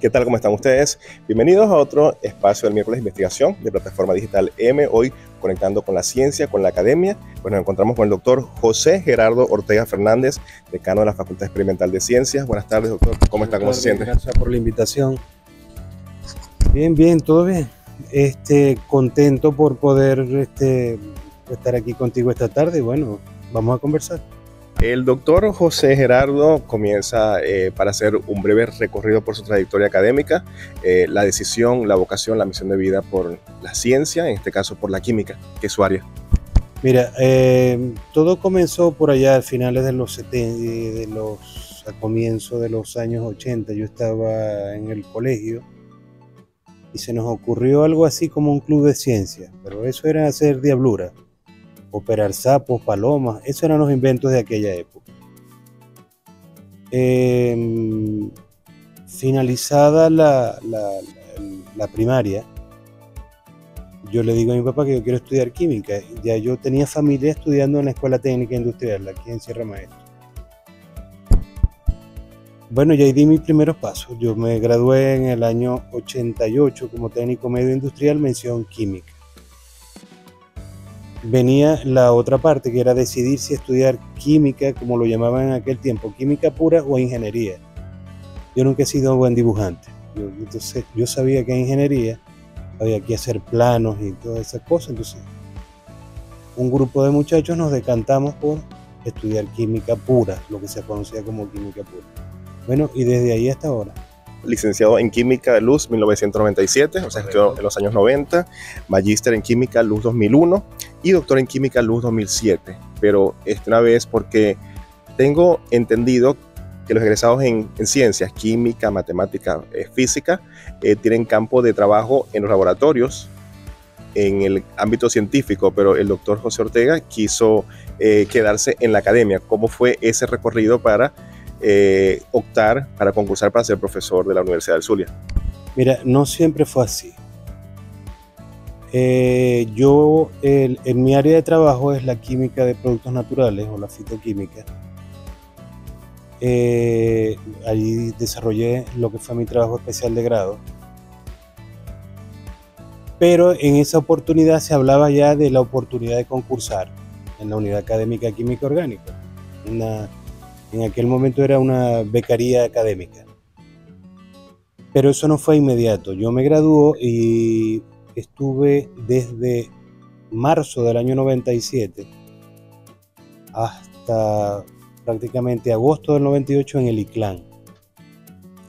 ¿Qué tal? ¿Cómo están ustedes? Bienvenidos a otro espacio del miércoles de investigación de Plataforma Digital M. Hoy conectando con la ciencia, con la academia. Pues nos encontramos con el doctor José Gerardo Ortega Fernández, decano de la Facultad Experimental de Ciencias. Buenas tardes, doctor. ¿Cómo está? ¿Cómo se siente? Gracias por la invitación. Bien, todo bien. Contento por poder estar aquí contigo esta tarde y bueno, vamos a conversar. El doctor José Gerardo comienza para hacer un breve recorrido por su trayectoria académica, la decisión, la vocación, la misión de vida por la ciencia, en este caso por la química, que es su área. Mira, todo comenzó por allá a finales de los 70, a comienzos de los años 80. Yo estaba en el colegio y se nos ocurrió algo así como un club de ciencia, pero eso era hacer diablura. Operar sapos, palomas, esos eran los inventos de aquella época. Finalizada la primaria, yo le digo a mi papá que yo quiero estudiar química. Ya yo tenía familia estudiando en la Escuela Técnica Industrial, aquí en Sierra Maestra. Bueno, ya ahí di mis primeros pasos. Yo me gradué en el año 88 como técnico medio industrial, mención química. Venía la otra parte, que era decidir si estudiar química, como lo llamaban en aquel tiempo, química pura o ingeniería. Yo nunca he sido buen dibujante. Entonces yo sabía que en ingeniería había que hacer planos y todas esas cosas. Entonces un grupo de muchachos nos decantamos por estudiar química pura, lo que se conocía como química pura. Bueno, y desde ahí hasta ahora. Licenciado en Química de Luz 1997, o sea, estudió en los años 90, magíster en Química Luz 2001 y doctor en Química Luz 2007. Pero una vez porque tengo entendido que los egresados en ciencias, química, matemática, física, tienen campo de trabajo en los laboratorios, en el ámbito científico, pero el doctor José Ortega quiso quedarse en la academia. ¿Cómo fue ese recorrido para optar para concursar para ser profesor de la Universidad del Zulia? Mira, no siempre fue así. En mi área de trabajo es la química de productos naturales o la fitoquímica. Allí desarrollé lo que fue mi trabajo especial de grado. Pero en esa oportunidad se hablaba ya de la oportunidad de concursar en la Unidad Académica Química Orgánica. En aquel momento era una becaría académica. Pero eso no fue inmediato. Yo me gradué y estuve desde marzo del año 97 hasta prácticamente agosto del 98 en el ICLAN.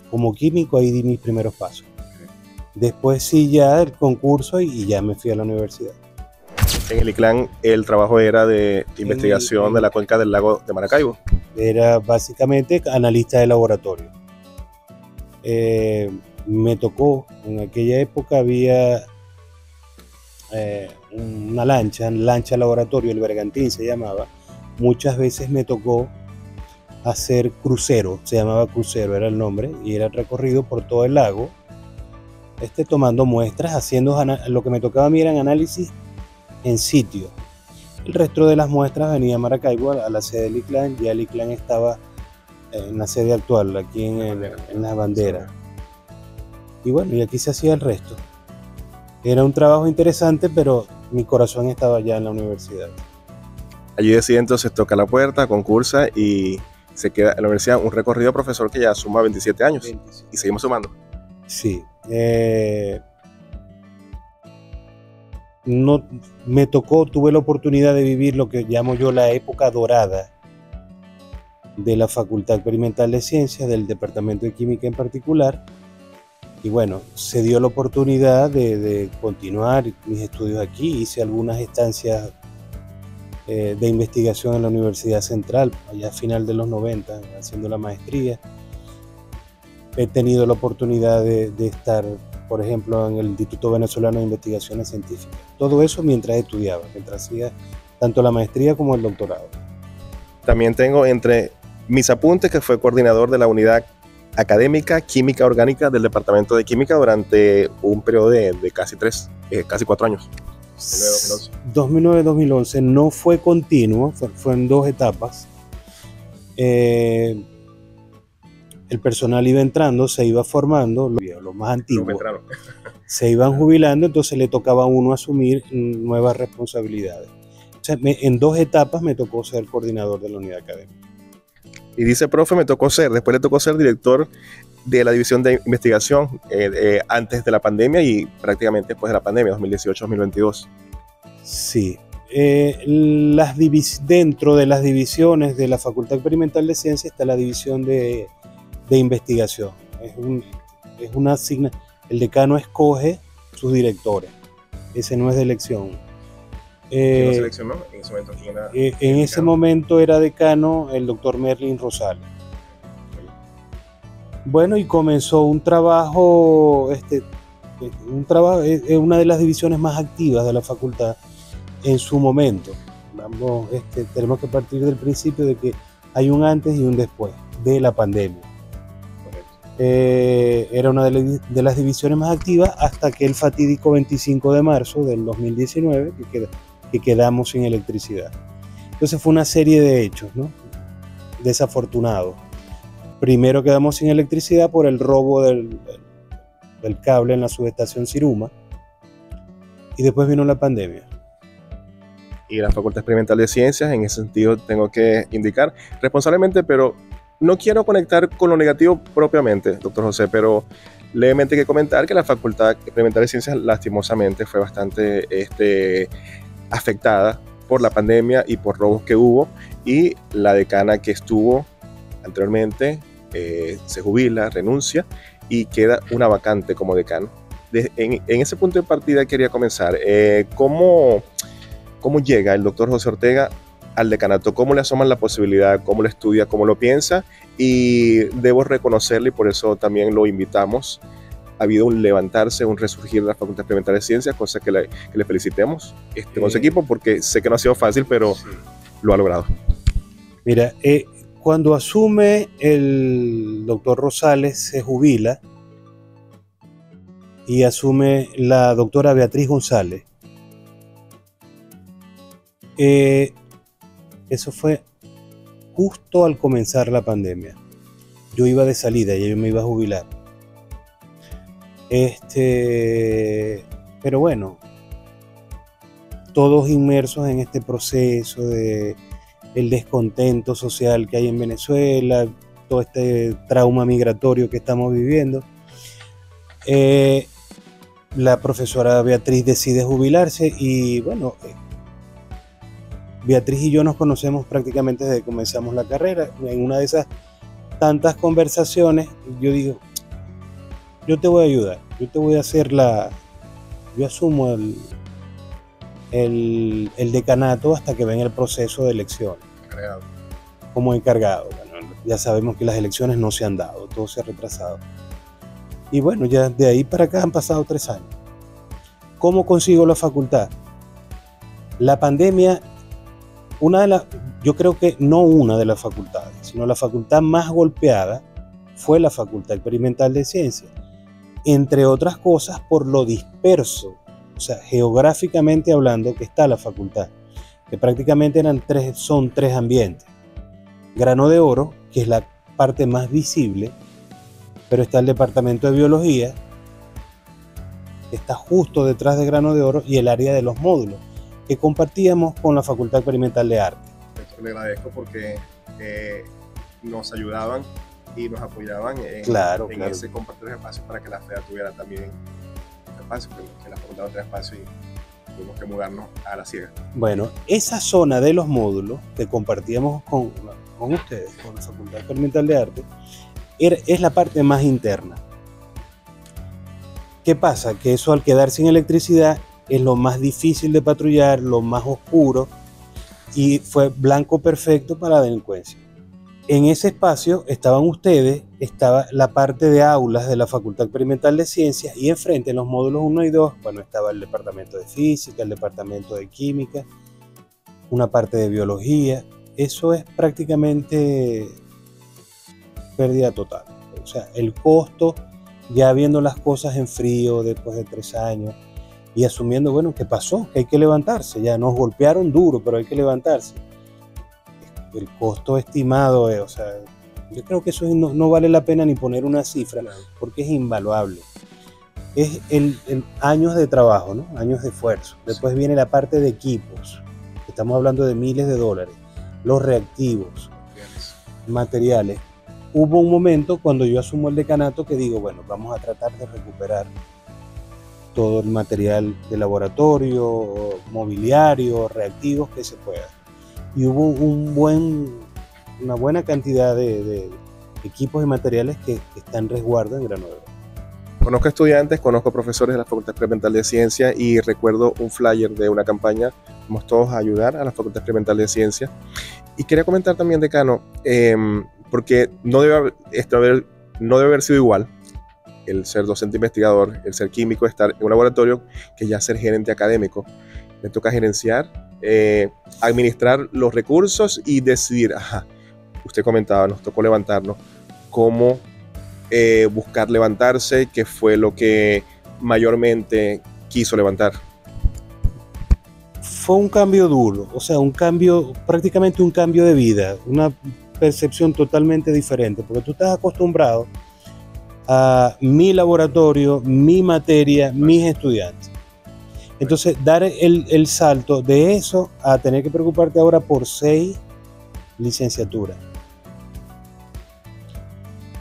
Como químico ahí di mis primeros pasos. Después sí ya el concurso y ya me fui a la universidad. En el ICLAN el trabajo era de investigación de la cuenca del lago de Maracaibo. Era básicamente analista de laboratorio. Me tocó, en aquella época había una lancha laboratorio, el Bergantín se llamaba. Muchas veces me tocó hacer crucero, se llamaba crucero, era el nombre, y era el recorrido por todo el lago, tomando muestras, haciendo lo que me tocaba a mí eran análisis en sitio. El resto de las muestras venía a Maracaibo, a la sede del ICLAN. Ya el ICLAN estaba en la sede actual, aquí en la bandera. Y bueno, y aquí se hacía el resto. Era un trabajo interesante, pero mi corazón estaba ya en la universidad. Allí decide entonces, toca la puerta, concursa y se queda en la universidad. Un recorrido, profesor, que ya suma 27 años. 27. Y seguimos sumando. Sí. No, tuve la oportunidad de vivir lo que llamo yo la época dorada de la Facultad Experimental de Ciencias, del Departamento de Química en particular, y bueno, se dio la oportunidad de continuar mis estudios aquí. Hice algunas estancias de investigación en la Universidad Central, allá a final de los 90, haciendo la maestría. He tenido la oportunidad de estar, por ejemplo, en el Instituto Venezolano de Investigaciones Científicas. Todo eso mientras estudiaba, mientras hacía tanto la maestría como el doctorado. También tengo entre mis apuntes que fue coordinador de la unidad académica Química Orgánica del Departamento de Química durante un periodo de casi 4 años. 2009-2011 no fue continuo, fue en 2 etapas. el personal iba entrando, se iba formando, los más antiguos veteranos se iban jubilando, entonces le tocaba a uno asumir nuevas responsabilidades. O sea, en 2 etapas me tocó ser coordinador de la unidad académica. Y dice, profe, después le tocó ser director de la división de investigación antes de la pandemia y prácticamente después de la pandemia, 2018-2022. Sí. Dentro de las divisiones de la Facultad Experimental de Ciencias está la división de investigación. Es una asignación. El decano escoge sus directores. Ese no es de elección. ¿Quién lo seleccionó? En ese momento, ¿quién era? En ese momento era decano el doctor Merlin Rosales. Bueno, y comenzó un trabajo, es una de las divisiones más activas de la facultad en su momento. Tenemos que partir del principio de que hay un antes y un después de la pandemia. Era una de las divisiones más activas hasta que el fatídico 25 de marzo del 2019 que quedamos sin electricidad. Entonces fue una serie de hechos, ¿no?, desafortunados. Primero quedamos sin electricidad por el robo del cable en la subestación Siruma, y después vino la pandemia. Y la Facultad Experimental de Ciencias, en ese sentido tengo que indicar responsablemente, pero no quiero conectar con lo negativo propiamente, doctor José, pero levemente hay que comentar que la Facultad Experimental de Ciencias lastimosamente fue bastante afectada por la pandemia y por robos que hubo, y la decana que estuvo anteriormente se jubila, renuncia y queda una vacante como decano. En ese punto de partida quería comenzar. ¿Cómo llega el doctor José Ortega al decanato? ¿Cómo le asoman la posibilidad? ¿Cómo lo estudia? ¿Cómo lo piensa? Y debo reconocerle, y por eso también lo invitamos, ha habido un levantarse, un resurgir de la Facultad Experimental de Ciencias, cosa que le felicitemos con su equipo, porque sé que no ha sido fácil, pero sí, lo ha logrado. Mira, cuando asume el doctor Rosales, se jubila y asume la doctora Beatriz González. Eso fue justo al comenzar la pandemia. Yo iba de salida y yo me iba a jubilar. Pero bueno, todos inmersos en este proceso de el descontento social que hay en Venezuela, todo este trauma migratorio que estamos viviendo. La profesora Beatriz decide jubilarse y bueno, Beatriz y yo nos conocemos prácticamente desde que comenzamos la carrera. En una de esas tantas conversaciones, yo digo, yo te voy a ayudar, yo te voy a hacer yo asumo el decanato hasta que venga el proceso de elecciones. Como encargado. Bueno, ya sabemos que las elecciones no se han dado, todo se ha retrasado. Y bueno, ya de ahí para acá han pasado 3 años. ¿Cómo consigo la facultad? La pandemia, yo creo que no una de las facultades, sino la facultad más golpeada fue la Facultad Experimental de Ciencias, entre otras cosas por lo disperso, o sea, geográficamente hablando, que está la facultad, que prácticamente son 3 ambientes. Grano de Oro, que es la parte más visible, pero está el departamento de biología, que está justo detrás de Grano de Oro, y el área de los módulos, que compartíamos con la Facultad Experimental de Arte. Esto le agradezco porque nos ayudaban y nos apoyaban en ese compartir de espacio para que la FEA tuviera también espacio, que la facultad no tenía espacio y tuvimos que mudarnos a la ciega. Bueno, esa zona de los módulos que compartíamos con ustedes, con la Facultad Experimental de Arte, es la parte más interna. ¿Qué pasa? Que eso, al quedar sin electricidad, es lo más difícil de patrullar, lo más oscuro, y fue blanco perfecto para la delincuencia. En ese espacio estaban ustedes, estaba la parte de aulas de la Facultad Experimental de Ciencias, y enfrente, en los módulos 1 y 2, bueno, estaba el departamento de física, el departamento de química, una parte de biología. Eso es prácticamente pérdida total. O sea, el costo, ya viendo las cosas en frío después de 3 años y asumiendo, bueno, ¿qué pasó? Que hay que levantarse, ya nos golpearon duro, pero hay que levantarse. El costo estimado, o sea, Yo creo que eso no vale la pena ni poner una cifra, porque es invaluable. Es el años de trabajo, ¿no? Años de esfuerzo. Después viene la parte de equipos. Estamos hablando de miles de dólares. Los reactivos, materiales. Hubo un momento cuando yo asumo el decanato que digo, bueno, vamos a tratar de recuperar todo el material de laboratorio, mobiliario, reactivos que se pueda. Y hubo una buena cantidad de equipos y materiales que están en resguardo en Grano de Oro. Conozco estudiantes, conozco profesores de la Facultad Experimental de Ciencia y recuerdo un flyer de una campaña, vamos todos a ayudar a la Facultad Experimental de Ciencia. Y quería comentar también, decano, porque no debe haber sido igual el ser docente investigador, el ser químico, estar en un laboratorio, que ya ser gerente académico. Me toca gerenciar, administrar los recursos y decidir, usted comentaba, nos tocó levantarnos, cómo buscar levantarse, qué fue lo que mayormente quiso levantar. Fue un cambio duro, o sea, prácticamente un cambio de vida, una percepción totalmente diferente, porque tú estás acostumbrado a mi laboratorio, mi materia, mis estudiantes. Entonces, dar el salto de eso a tener que preocuparte ahora por 6 licenciaturas,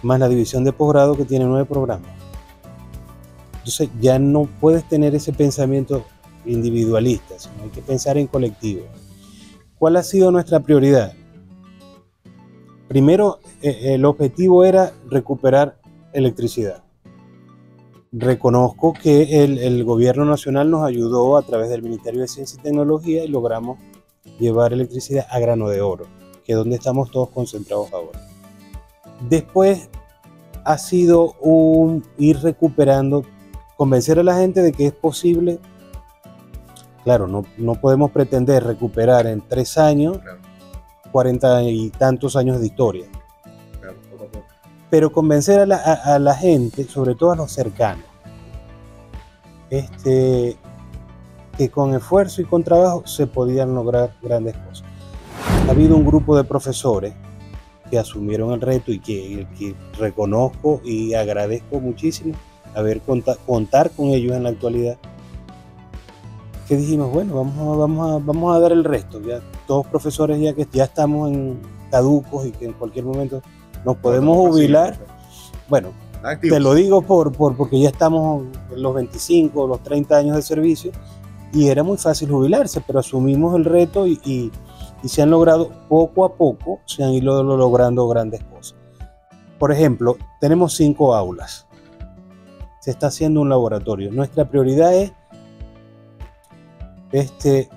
más la división de posgrado que tiene 9 programas. Entonces, ya no puedes tener ese pensamiento individualista, sino hay que pensar en colectivo. ¿Cuál ha sido nuestra prioridad? Primero, el objetivo era recuperar electricidad. Reconozco que el gobierno nacional nos ayudó a través del Ministerio de Ciencia y Tecnología y logramos llevar electricidad a Grano de Oro, que es donde estamos todos concentrados ahora. Después ha sido ir recuperando, convencer a la gente de que es posible. Claro, no podemos pretender recuperar en 3 años 40 y tantos años de historia. Pero convencer a la gente, sobre todo a los cercanos, que con esfuerzo y con trabajo se podían lograr grandes cosas. Ha habido un grupo de profesores que asumieron el reto y que reconozco y agradezco muchísimo contar con ellos en la actualidad, que dijimos, bueno, vamos a dar el resto, ya todos profesores ya que ya estamos caducos y que en cualquier momento nos podemos jubilar. Bueno, activos. Te lo digo porque ya estamos en los 25, los 30 años de servicio y era muy fácil jubilarse, pero asumimos el reto y se han logrado poco a poco, se han ido logrando grandes cosas. Por ejemplo, tenemos 5 aulas, se está haciendo un laboratorio. Nuestra prioridad es,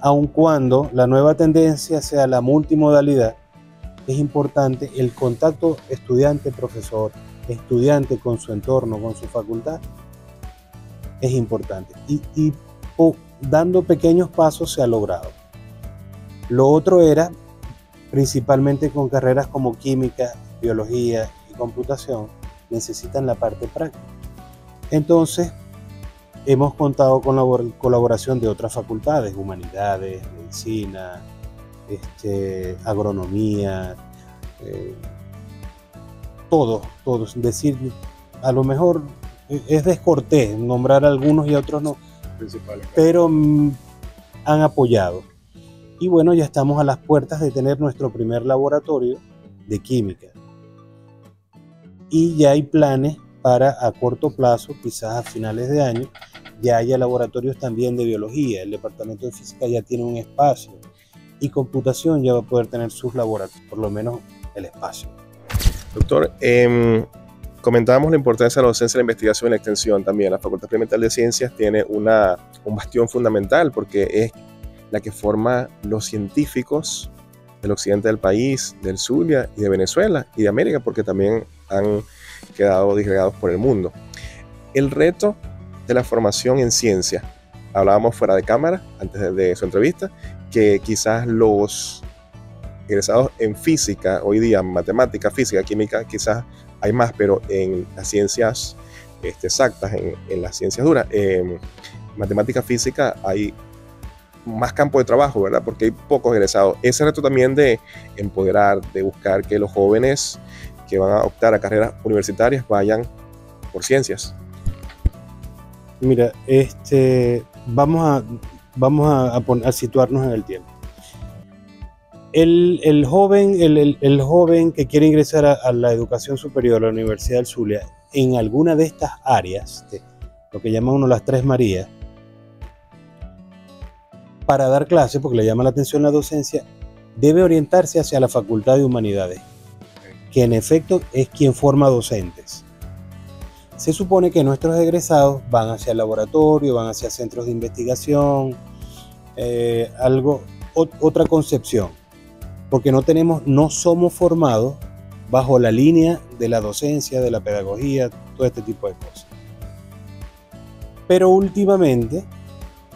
aun cuando la nueva tendencia sea la multimodalidad, es importante el contacto estudiante-profesor, estudiante con su entorno, con su facultad, es importante. Y dando pequeños pasos se ha logrado. Lo otro era, principalmente con carreras como química, biología y computación, necesitan la parte práctica. Entonces, hemos contado con la colaboración de otras facultades, humanidades, medicina, agronomía, todos. Es decir, a lo mejor es descortés nombrar a algunos y a otros no, pero han apoyado. Y bueno, ya estamos a las puertas de tener nuestro primer laboratorio de química. Y ya hay planes para a corto plazo, quizás a finales de año, ya haya laboratorios también de biología. El departamento de física ya tiene un espacio y computación ya va a poder tener sus laboratorios, por lo menos el espacio. Doctor, comentábamos la importancia de la docencia, la investigación y la extensión también. La Facultad Experimental de Ciencias tiene un bastión fundamental porque es la que forma los científicos del occidente del país, del Zulia y de Venezuela y de América, porque también han quedado disgregados por el mundo. El reto de la formación en ciencia, hablábamos fuera de cámara, antes de su entrevista, que quizás los egresados en física, hoy día matemática, física, química, quizás hay más, pero en las ciencias exactas, en las ciencias duras, matemática, física, hay más campo de trabajo, ¿verdad? Porque hay pocos egresados. Ese reto también de empoderar, de buscar que los jóvenes que van a optar a carreras universitarias vayan por ciencias? Mira, vamos a situarnos en el tiempo. El joven que quiere ingresar a la educación superior a la Universidad del Zulia, en alguna de estas áreas, lo que llama uno las Tres Marías, para dar clases, porque le llama la atención la docencia, debe orientarse hacia la Facultad de Humanidades, que en efecto es quien forma docentes. Se supone que nuestros egresados van hacia el laboratorio, van hacia centros de investigación, otra concepción, porque no somos formados bajo la línea de la docencia, de la pedagogía, todo este tipo de cosas. Pero últimamente,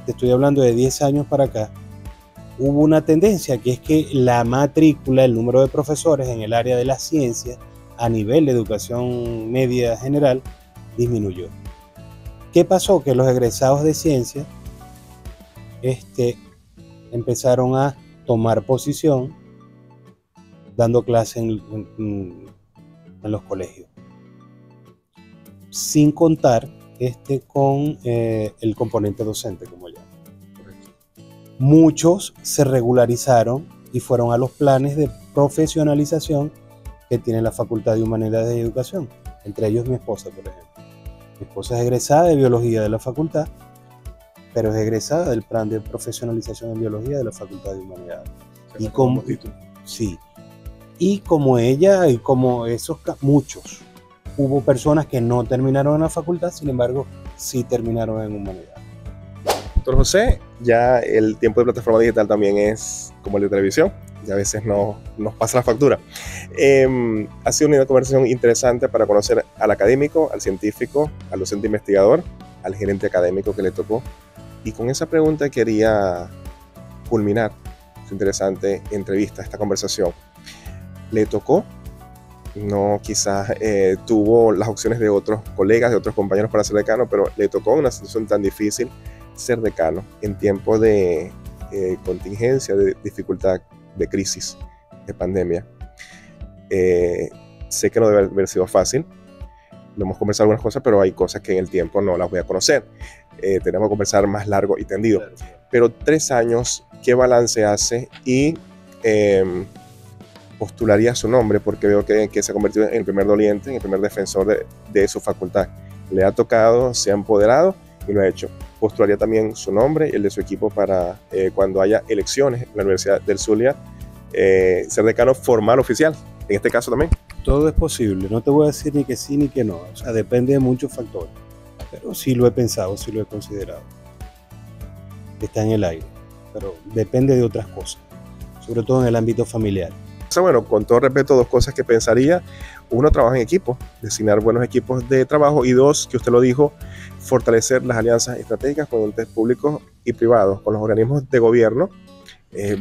te estoy hablando de 10 años para acá, hubo una tendencia que es que la matrícula, el número de profesores en el área de las ciencias a nivel de educación media general disminuyó. ¿Qué pasó? Que los egresados de ciencias empezaron a tomar posición dando clases en los colegios, sin contar con el componente docente, como ya. Muchos se regularizaron y fueron a los planes de profesionalización que tiene la Facultad de Humanidades y Educación, entre ellos mi esposa, por ejemplo. Mi esposa es egresada de Biología de la facultad, pero es egresada del plan de profesionalización en Biología de la Facultad de Humanidades. Y como ella y como muchos, hubo personas que no terminaron en la facultad, sin embargo, sí terminaron en Humanidades. Doctor José, ya el tiempo de plataforma digital también es como el de televisión, y a veces no nos pasa la factura. Ha sido una conversación interesante para conocer al académico, al científico, al docente investigador, al gerente académico que le tocó. Y con esa pregunta quería culminar su interesante entrevista, esta conversación. ¿Le tocó? No, quizás tuvo las opciones de otros colegas, de otros compañeros para ser decano, pero le tocó una situación tan difícil ser decano en tiempos de contingencia, de dificultad, de crisis, de pandemia. Sé que no debe haber sido fácil. Lo hemos conversado algunas cosas, pero hay cosas que en el tiempo no las voy a conocer. Tenemos que conversar más largo y tendido. Claro. Pero 3 años, ¿qué balance hace? Y postularía su nombre, porque veo que se ha convertido en el primer doliente, en el primer defensor de su facultad. Le ha tocado, se ha empoderado y lo ha hecho. Postularía también su nombre y el de su equipo para cuando haya elecciones en la Universidad del Zulia, ser decano formal oficial, en este caso también. Todo es posible, no te voy a decir ni que sí ni que no, o sea, depende de muchos factores, pero sí lo he pensado, sí lo he considerado. Está en el aire, pero depende de otras cosas, sobre todo en el ámbito familiar. Bueno, con todo respeto, 2 cosas que pensaría. 1, trabajar en equipo, designar buenos equipos de trabajo. Y 2, que usted lo dijo, fortalecer las alianzas estratégicas con entes públicos y privados, con los organismos de gobierno.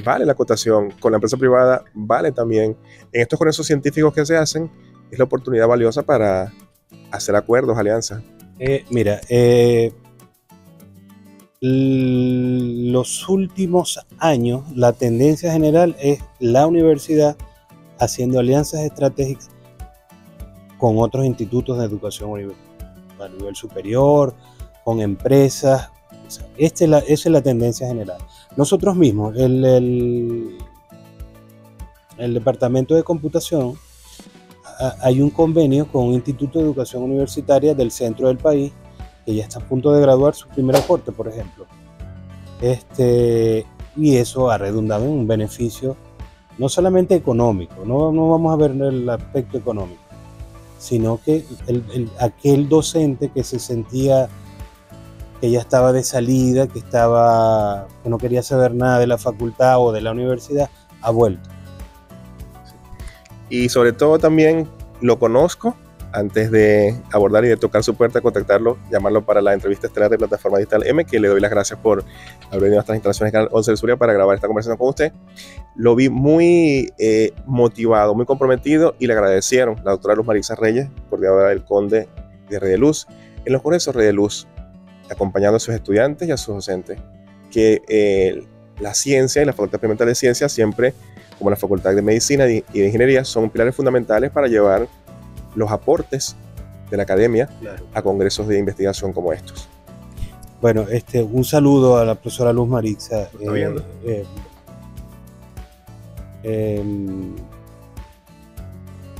Vale la acotación, con la empresa privada vale también. En estos congresos científicos que se hacen, es la oportunidad valiosa para hacer acuerdos, alianzas. Los últimos años, la tendencia general es la universidad haciendo alianzas estratégicas con otros institutos de educación a nivel superior, con empresas. Esa es la tendencia general. Nosotros mismos, el Departamento de Computación, hay un convenio con un instituto de educación universitaria del centro del país que ya está a punto de graduar su primer aporte, por ejemplo. Y eso ha redundado en un beneficio no solamente económico, no vamos a ver el aspecto económico, sino que aquel docente que se sentía que ya estaba de salida, que no quería saber nada de la facultad o de la universidad, ha vuelto. Y sobre todo también lo conozco. Antes de abordar y de tocar su puerta, contactarlo, llamarlo para la entrevista estelar de Plataforma Digital M, que le doy las gracias por haber venido a estas instalaciones de Canal 11 del Zulia para grabar esta conversación con usted. Lo vi muy motivado, muy comprometido, y le agradecieron la doctora Luz Marisa Reyes, coordinadora del Conde de Red de Luz, en los congresos Red de Luz, acompañando a sus estudiantes y a sus docentes, que la ciencia y la Facultad Experimental de Ciencias siempre, como la Facultad de Medicina y de Ingeniería, son pilares fundamentales para llevar los aportes de la academia a congresos de investigación como estos. Bueno, un saludo a la profesora Luz Marixa. ¿Está viendo?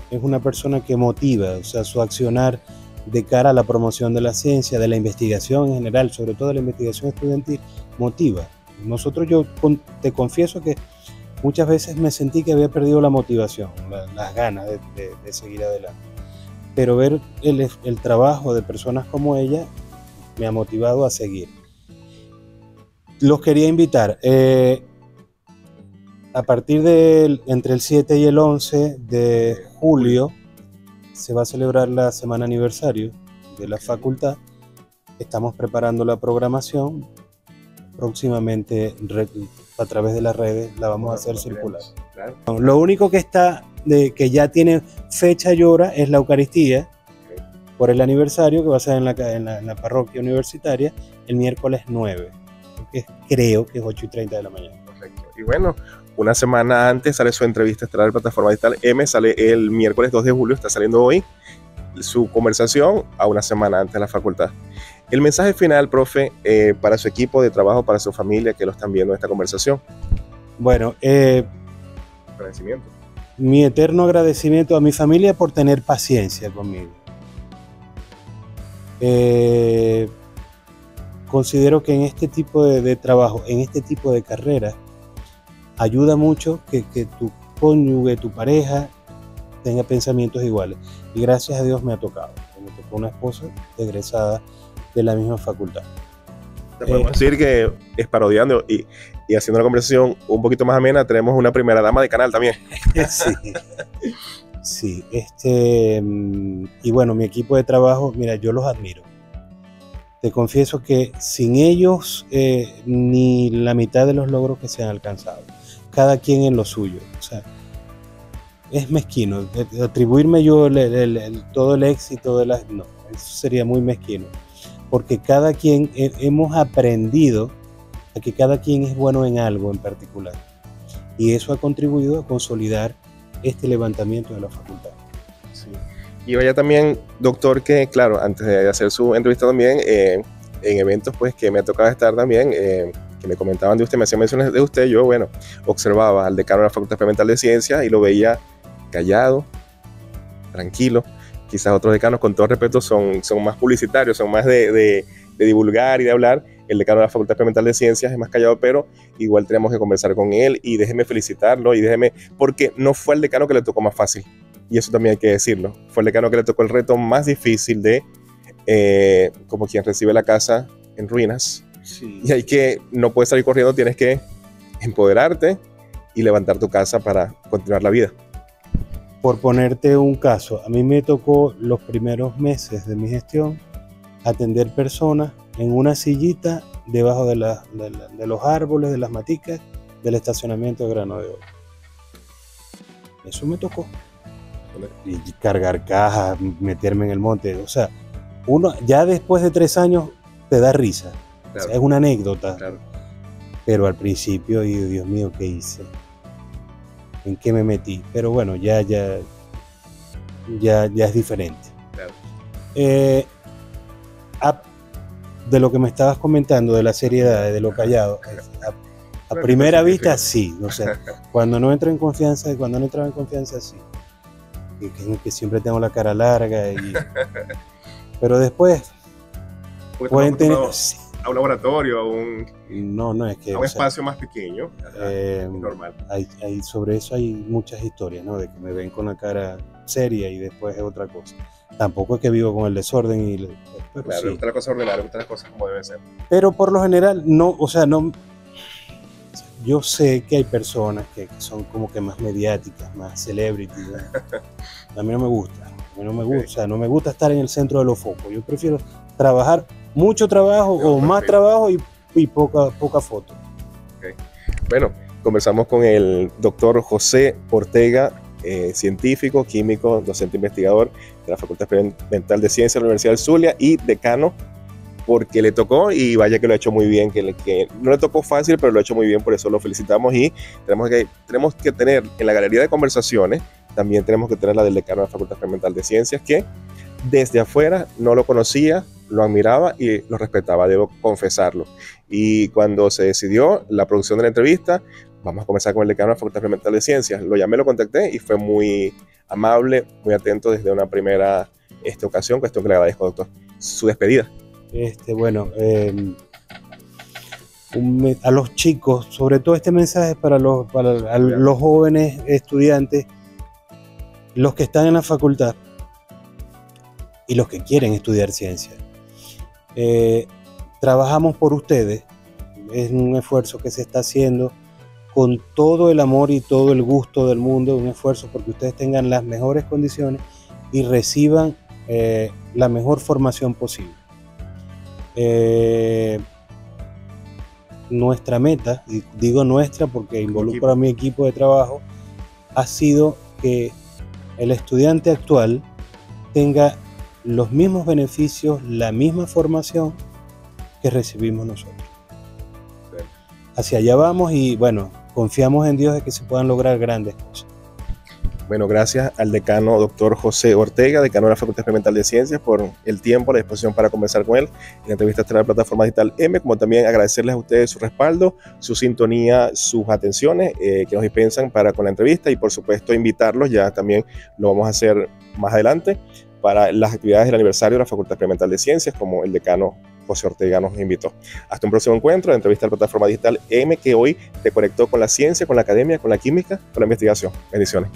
Es una persona que motiva, o sea, su accionar de cara a la promoción de la ciencia, de la investigación en general, sobre todo de la investigación estudiantil, motiva. Te confieso que muchas veces me sentí que había perdido la motivación, las ganas de seguir adelante. Pero ver el trabajo de personas como ella me ha motivado a seguir. Los quería invitar. A partir entre el 7 y el 11 de julio se va a celebrar la semana aniversario de la facultad. Estamos preparando la programación. Próximamente a través de las redes la vamos a hacer circular. Claro. Lo único que que ya tiene fecha y hora es la Eucaristía por el aniversario, que va a ser en la parroquia universitaria el miércoles 9, que creo que es 8:30 de la mañana. Perfecto. Y bueno, una semana antes sale su entrevista estelar en plataforma digital M, sale el miércoles 2 de julio, está saliendo hoy su conversación a una semana antes de la facultad. El mensaje final, profe, para su equipo de trabajo, para su familia que lo están viendo en esta conversación. Bueno, agradecimiento. Mi eterno agradecimiento a mi familia por tener paciencia conmigo. Considero que en este tipo de trabajo, en este tipo de carrera, ayuda mucho que tu cónyuge, tu pareja, tenga pensamientos iguales. Y gracias a Dios me tocó una esposa egresada de la misma facultad. Te podemos decir que es parodiando y haciendo una conversación un poquito más amena, tenemos una primera dama de canal también. Sí. Y bueno, mi equipo de trabajo, mira, yo los admiro. Te confieso que sin ellos ni la mitad de los logros que se han alcanzado. Cada quien en lo suyo. O sea, es mezquino. Atribuirme yo todo el éxito no, eso sería muy mezquino. Porque cada quien hemos aprendido a que cada quien es bueno en algo en particular. Y eso ha contribuido a consolidar este levantamiento de la facultad. Sí. Y vaya también, doctor, que claro, antes de hacer su entrevista también, en eventos pues que me ha tocado estar también, que me comentaban de usted, me hacían menciones de usted, yo bueno, observaba al decano de la Facultad Experimental de Ciencias y lo veía callado, tranquilo. Quizás otros decanos, con todo respeto, son más publicitarios, son más de divulgar y de hablar. El decano de la Facultad Experimental de Ciencias es más callado, pero igual tenemos que conversar con él y déjeme felicitarlo porque no fue el decano que le tocó más fácil. Y eso también hay que decirlo. Fue el decano que le tocó el reto más difícil como quien recibe la casa en ruinas. Sí. Y no puedes salir corriendo, tienes que empoderarte y levantar tu casa para continuar la vida. Por ponerte un caso, a mí me tocó los primeros meses de mi gestión atender personas en una sillita debajo de los árboles, de las maticas, del estacionamiento de Grano de Oro. Eso me tocó. Y cargar cajas, meterme en el monte. O sea, uno ya después de 3 años te da risa. Claro. O sea, es una anécdota. Claro. Pero al principio, Dios mío, ¿qué hice? ¿En qué me metí? Pero bueno, ya es diferente. Claro. De lo que me estabas comentando, de la seriedad, de lo callado, a primera vista sí, o sea, cuando no entro en confianza, cuando no entraba en confianza sí, que siempre tengo la cara larga, pero después pueden tener... A un laboratorio, a un espacio más pequeño, normal. Sobre eso hay muchas historias, ¿no? De que me ven con la cara seria y después es otra cosa. Tampoco es que vivo con el desorden pero claro, sí. Otra cosa ordenar, otras cosas como debe ser. Pero por lo general, no. Yo sé que hay personas que son como que más mediáticas, más celebrities, ¿no? A mí no me gusta. O sea, no me gusta estar en el centro de los focos. Yo prefiero trabajar, mucho trabajo o más trabajo y poca foto. Okay. Bueno, conversamos con el doctor José Ortega, científico, químico, docente investigador de la Facultad Experimental de Ciencias de la Universidad del Zulia y decano, porque le tocó y vaya que lo ha hecho muy bien, que no le tocó fácil, pero lo ha hecho muy bien, por eso lo felicitamos y tenemos que tener en la galería de conversaciones también tenemos que tener la del decano de la Facultad Experimental de Ciencias, que desde afuera no lo conocía, lo admiraba y lo respetaba, debo confesarlo. Y cuando se decidió la producción de la entrevista, vamos a comenzar con el decano de la Facultad Experimental de Ciencias. Lo llamé, lo contacté y fue muy amable, muy atento desde una primera ocasión, cuestión que le agradezco, doctor. Su despedida. Bueno, a los chicos, sobre todo este mensaje para los jóvenes estudiantes, los que están en la facultad y los que quieren estudiar ciencia. Trabajamos por ustedes, es un esfuerzo que se está haciendo con todo el amor y todo el gusto del mundo, un esfuerzo porque ustedes tengan las mejores condiciones y reciban la mejor formación posible. Nuestra meta, y digo nuestra porque involucro a mi equipo de trabajo, ha sido que el estudiante actual tenga los mismos beneficios, la misma formación que recibimos nosotros. Sí. Hacia allá vamos y bueno, confiamos en Dios de que se puedan lograr grandes cosas. Bueno, gracias al decano doctor José Ortega, decano de la Facultad Experimental de Ciencias, por el tiempo, la disposición para conversar con él en la entrevista estelar de la plataforma digital M, como también agradecerles a ustedes su respaldo, su sintonía, sus atenciones que nos dispensan para con la entrevista y por supuesto invitarlos, ya también lo vamos a hacer más adelante, para las actividades del aniversario de la Facultad Experimental de Ciencias, como el decano José Ortega nos invitó. Hasta un próximo encuentro, la entrevista de la plataforma digital M, que hoy te conectó con la ciencia, con la academia, con la química, con la investigación. Bendiciones.